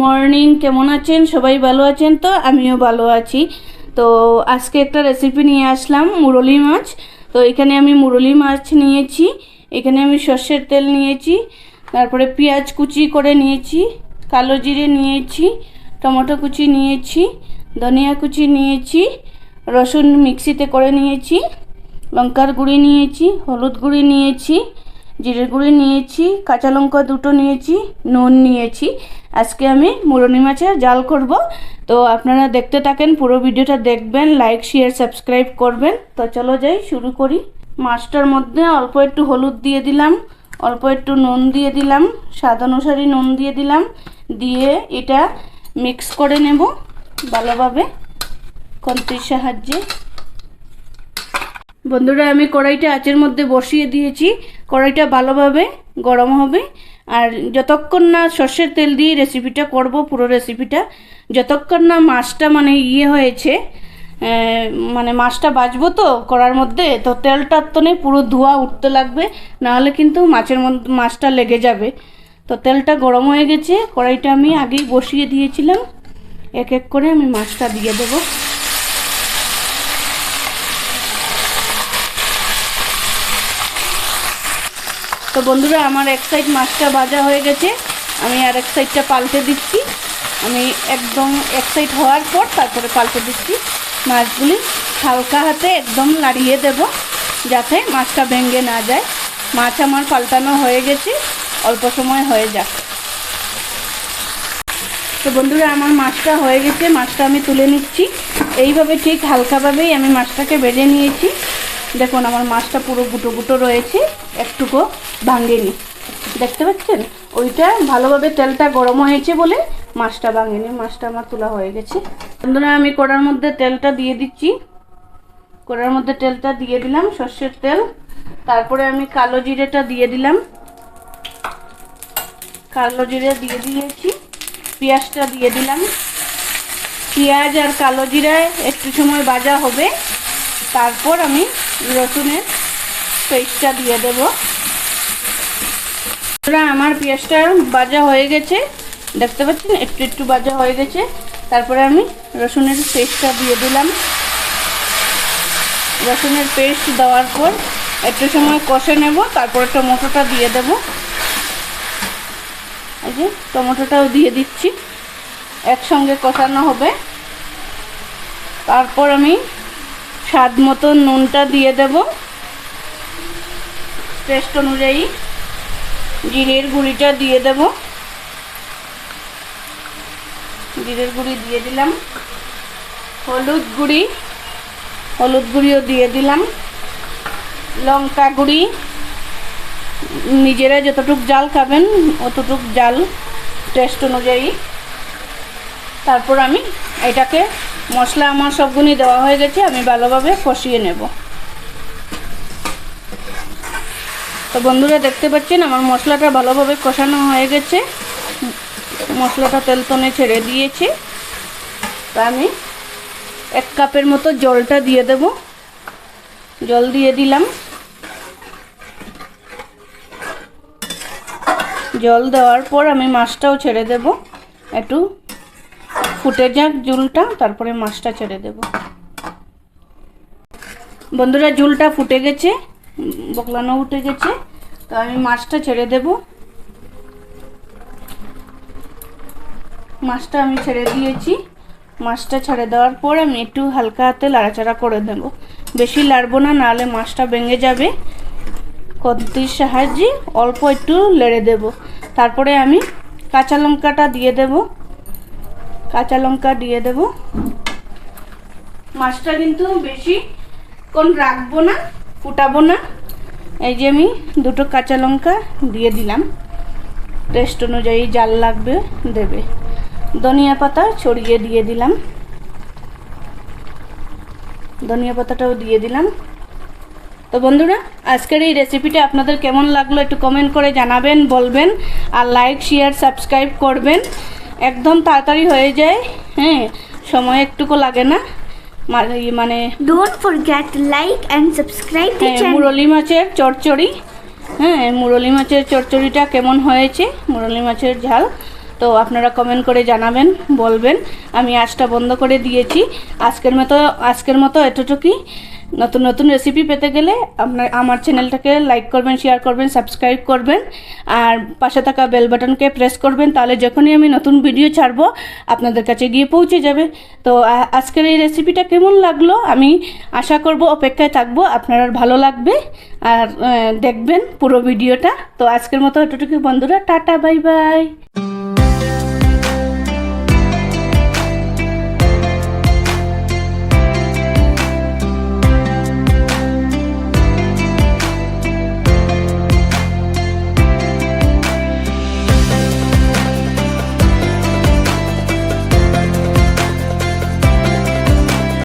Morning, কেমন আছেন সবাই? ভালো আছেন তো? আমিও ভালো আছি। তো আজকে একটা রেসিপি নিয়ে আসলাম, মুরলি মাছ। তো এখানে আমি মুরলি মাছ নিয়েছি, এখানে আমি সর্ষের তেল নিয়েছি, তারপরে পেঁয়াজ কুচি করে নিয়েছি, কালো জিরে নিয়েছি, টমেটো কুচি নিয়েছি, ধনিয়া কুচি নিয়েছি, রসুন মিক্সিতে করে নিয়েছি, লঙ্কার গুঁড়ি নিয়েছি, হলুদ গুঁড়ি নিয়েছি, জিরের গুঁড়ি নিয়েছি, কাঁচা লঙ্কা দুটো নিয়েছি, নুন নিয়েছি। আজকে আমি মুরলি মাছের জাল করব। তো আপনারা দেখতে থাকেন, পুরো ভিডিওটা দেখবেন, লাইক শেয়ার সাবস্ক্রাইব করবেন। তো চলো যাই, শুরু করি। মাছটার মধ্যে অল্প একটু হলুদ দিয়ে দিলাম, অল্প একটু নুন দিয়ে দিলাম, স্বাদ অনুসারে নুন দিয়ে দিলাম, দিয়ে এটা মিক্স করে নেব ভালোভাবে খুন্তির সাহায্যে। বন্ধুরা, আমি কড়াইটা আঁচের মধ্যে বসিয়ে দিয়েছি, কড়াইটা ভালোভাবে গরম হবে। আর যতক্ষণ না সর্ষের তেল দিয়ে রেসিপিটা করব, পুরো রেসিপিটা যতক্ষণ না মাছটা হয়েছে, মাছটা ভাজবো তো কড়ার মধ্যে, তো তেলটার তো নেই, পুরো ধোঁয়া উঠতে লাগবে, নাহলে কিন্তু মাছের মধ্যে মাছটা লেগে যাবে। তো তেলটা গরম হয়ে গেছে, কড়াইটা আমি আগেই বসিয়ে দিয়েছিলাম। এক এক করে আমি মাছটা দিয়ে দেবো। তো বন্ধুরা, আমার এক সাইড মাছটা ভাজা হয়ে গেছে, আমি আর এক সাইডটা পাল্টে দিচ্ছি। আমি একদম এক সাইড হওয়ার পর তারপরে পাল্টে দিচ্ছি। মাছগুলি হালকা হাতে একদম নাড়িয়ে দেব, যাতে মাছটা ভেঙে না যায়। মাছ আমার পাল্টানো হয়ে গেছে, অল্প সময় হয়ে যাক। তো বন্ধুরা, আমার মাছটা হয়ে গেছে, মাছটা আমি তুলে নিচ্ছি। এইভাবে ঠিক হালকাভাবেই আমি মাছটাকে ভেজে নিয়েছি। দেখুন, আমার মাছটা পুরো গুঁটো গুঁটো রয়েছে, একটুকু ভাঙেনি, দেখতে পাচ্ছেন? ওইটা ভালোভাবে তেলটা গরম হয়েছে বলে মাছটা ভাঙেনি। মাছটা আমার তোলা হয়ে গেছে। বন্ধুরা, আমি কড়ার মধ্যে তেলটা দিয়ে দিচ্ছি। কড়ার মধ্যে তেলটা দিয়ে দিলাম, সর্ষের তেল। তারপরে আমি কালো জিরেটা দিয়ে দিলাম, কালো জিরে দিয়ে দিয়েছি। পেঁয়াজটা দিয়ে দিলাম। পেঁয়াজ আর কালো জিরায় একটু সময় ভাজা হবে, তারপর আমি রসুনের পেস্টটা দিয়ে দেব। আমার পেঁয়াজটা ভাজা হয়ে গেছে, দেখতে পাচ্ছেন একটু একটু ভাজা হয়ে গেছে। তারপরে আমি রসুনের পেস্টটা দিয়ে দিলাম। রসুনের পেস্ট দেওয়ার পর একটু সময় কষে নেব, তারপরে টমেটোটা দিয়ে দেব। এই যে টমেটোটাও দিয়ে দিচ্ছি, একসঙ্গে কষানো হবে। তারপর আমি স্বাদ মতো নুনটা দিয়ে দেব, টেস্ট অনুযায়ী। জিরের গুঁড়িটা দিয়ে দেব, জিরের গুঁড়ি দিয়ে দিলাম। হলুদ গুঁড়িও দিয়ে দিলাম। লঙ্কা গুঁড়ি, নিজেরা যতটুক জাল খাবেন অতটুক জাল, টেস্ট অনুযায়ী। তারপর আমি এটাকে, মশলা আমার সবগুলি দেওয়া হয়ে গেছে, আমি ভালোভাবে কষিয়ে নেব। তো বন্ধুরা, দেখতে পাচ্ছেন আমার মশলাটা ভালোভাবে কষানো হয়ে গেছে, মশলাটা তেল তনে ছেড়ে দিয়েছে। তো আমি 1 কাপের মতো জলটা দিয়ে দেব। জল দিয়ে দিলাম। জল দেওয়ার পর আমি মাছটাও ছেড়ে দেব, একটু ফুটে যাক ঝোলটা, তারপরে মাছটা ছেড়ে দেব। বন্ধুরা, ঝোলটা ফুটে গেছে, বকলানো উঠে গেছে। তো আমি মাছটা ছেড়ে দেব। মাছটা আমি ছেড়ে দিয়েছি। মাছটা ছেড়ে দেওয়ার পর আমি একটু হালকা হাতে লাড়াচাড়া করে দেব, বেশি লাড়বো না, নাহলে মাছটা ভেঙে যাবে। খুন্তির সাহায্যে অল্প একটু লেড়ে দেব। তারপরে আমি কাঁচা লঙ্কাটা দিয়ে দেব, কাঁচা লঙ্কা দিয়ে দেব। মাছটা কিন্তু বেশিক্ষণ রাখবো না, ফুটাবো না। এই যে আমি 2টো কাঁচা লঙ্কা দিয়ে দিলাম, টেস্ট অনুযায়ী জাল লাগবে দেবে। ধনিয়া পাতা ছড়িয়ে দিয়ে দিলাম, ধনিয়া পাতাটাও দিয়ে দিলাম। তো বন্ধুরা, আজকের এই রেসিপিটা আপনাদের কেমন লাগলো একটু কমেন্ট করে জানাবেন, বলবেন। আর লাইক শেয়ার সাবস্ক্রাইব করবেন, একদম তাড়াতাড়ি হয়ে যায়। হ্যাঁ, সময় একটুকু লাগে না। Don't forget to like and subscribe the channel. Murali মাছের চচ্চড়ি, মুরলি মাছের চচ্চড়িটা কেমন হয়েছে, মুরলি মাছের ঝাল তো আপনারা কমেন্ট করে জানাবেন, বলবেন। আমি আঁচটা বন্ধ করে দিয়েছি। আজকের মতো এতটুকুই। নতুন নতুন রেসিপি পেতে গেলে আমার চ্যানেলটাকে লাইক করবেন, শেয়ার করবেন, সাবস্ক্রাইব করবেন আর পাশে থাকা বেল বাটনকে প্রেস করবেন, তাহলে যখনই আমি নতুন ভিডিও ছাড়বো আপনাদের কাছে গিয়ে পৌঁছে যাবে। তো আজকের এই রেসিপিটা কেমন লাগলো আমি আশা করব, অপেক্ষায় থাকবো আপনার ভালো লাগবে আর দেখবেন পুরো ভিডিওটা। তো আজকের মতো এতটুকু বন্ধুরা, টাটা, বাই বাই।